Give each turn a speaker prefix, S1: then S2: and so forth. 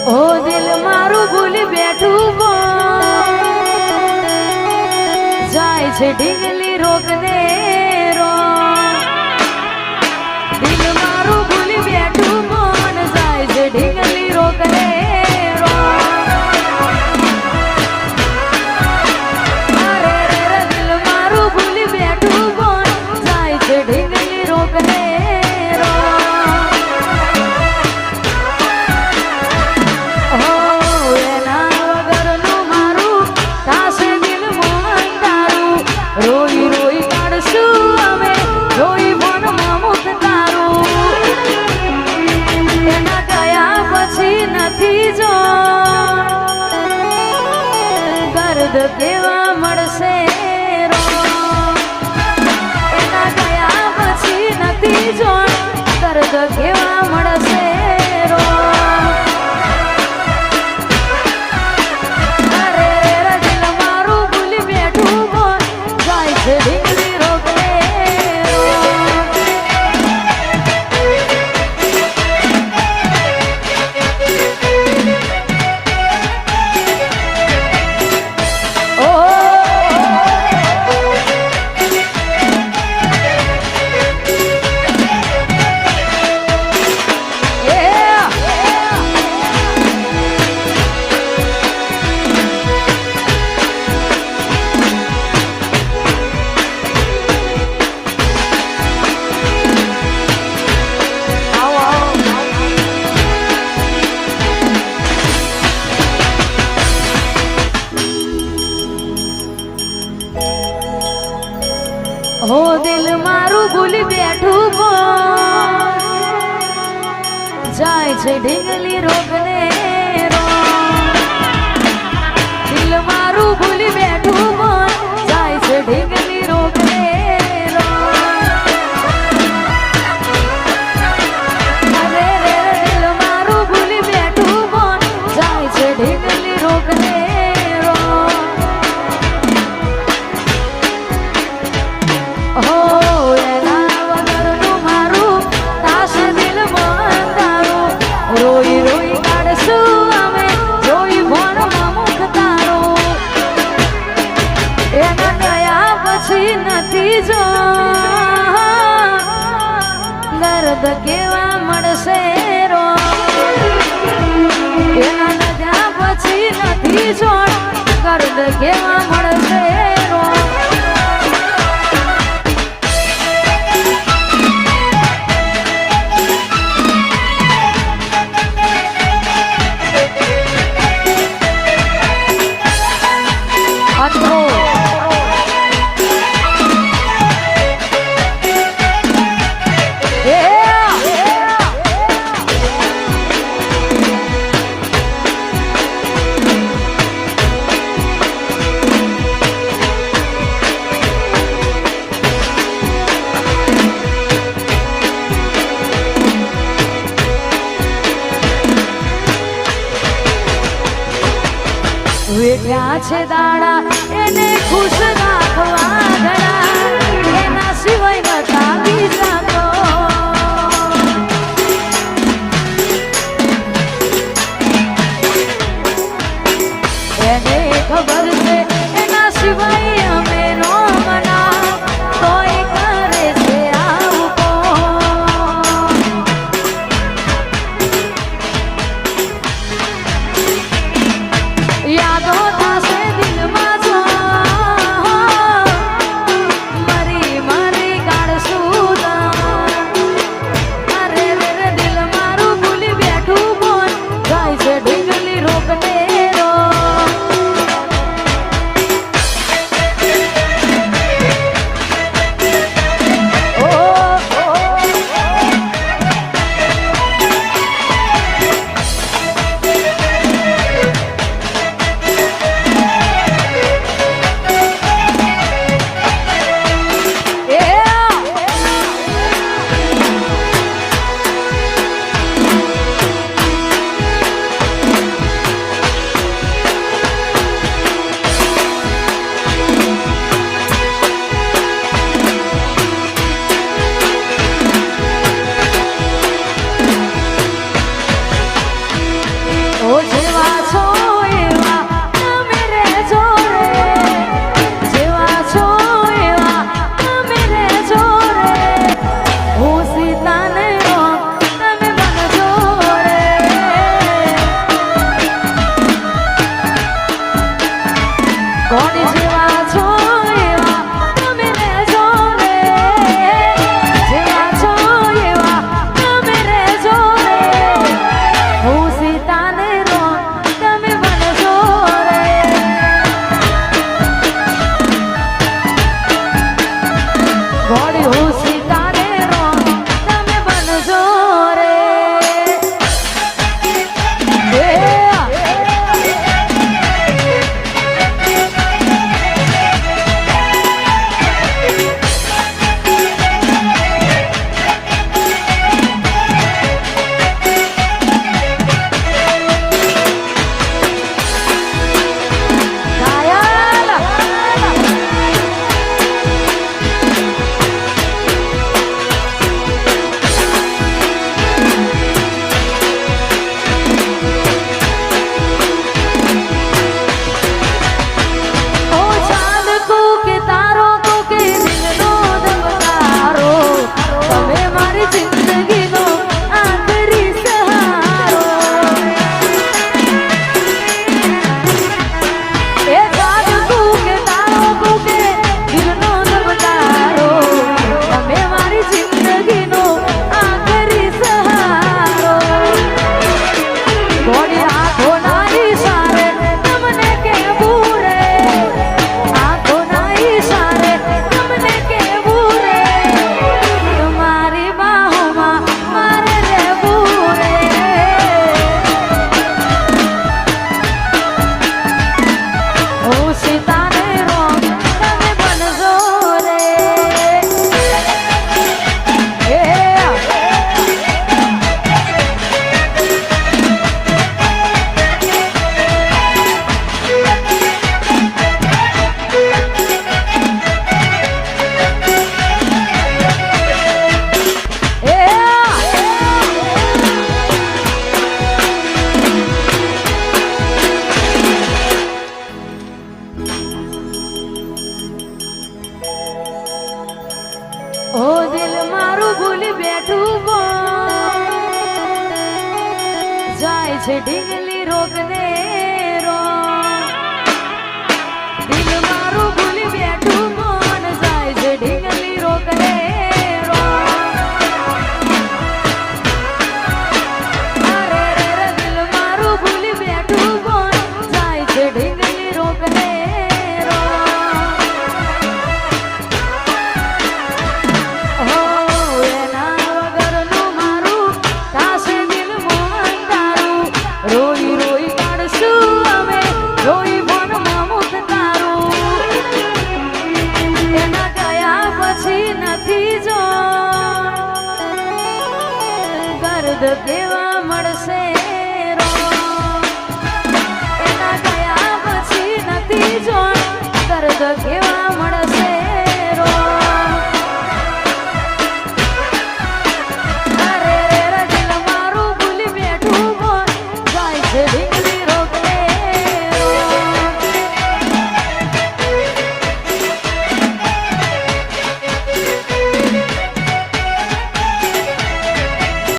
S1: ઓ દિલ મારું ભૂલી બેઠું જાય છે ઢીંગલી રોકને રો દિલ મારું ભૂલી બેઠું મન જાય છે ઢીંગલી રોકને રો અરે રે દિલ મારું ભૂલી બેઠું મન જાય છે ઢીંગલી રોકને રો રોઈ રોઈ કાઢશું અમે રોઈ મનમાં મુખ તારું એના ગયા પછી નથી જો ગર્દ કેવા મળશે રો એના ગયા પછી નથી જો ગર્દ કેવા મળશે રો હો દિલ મારું ભૂલી બેઠું જાય છે ઢીંગલી રોગને રો દિલ મારું ભૂલી બેઠું જાય છે ઢીંગલી રોગને રો અરે રે દિલ મારું ભૂલી બેઠું જાય છે ઢીંગલી રોગને નથી જો દર્દ કેવા મળશે રો એના નજા પછી નથી જો દર્દ કેવા મળશે રો વેઠ્યા છે દાડા એને ખુશ રાખવા ઘડા એના સિવાય નતા બીજા તો એને ખબર છે એના સિવાય અમે નો મના તોય કરે છે યાદો થશે દિલમાં જો બેઠું બોલ જાય છે ઢીંગલી રોગને રો દિલ મારું ભૂલી બેઠું મન જાય છે ઢીંગલી રોગને રો અરે રે રે દિલ મારું ભૂલી બેઠું મન જાય છે ઢીંગલી રોગને રો હો એના વગરનું મારું કાશે દિલ મોહન તારું રોઈ રોઈ કાઢશું અમે રોઈ મનમાં મુખ તારું એના ગયા પછી નથી જો ગર્દ કેવા મળશે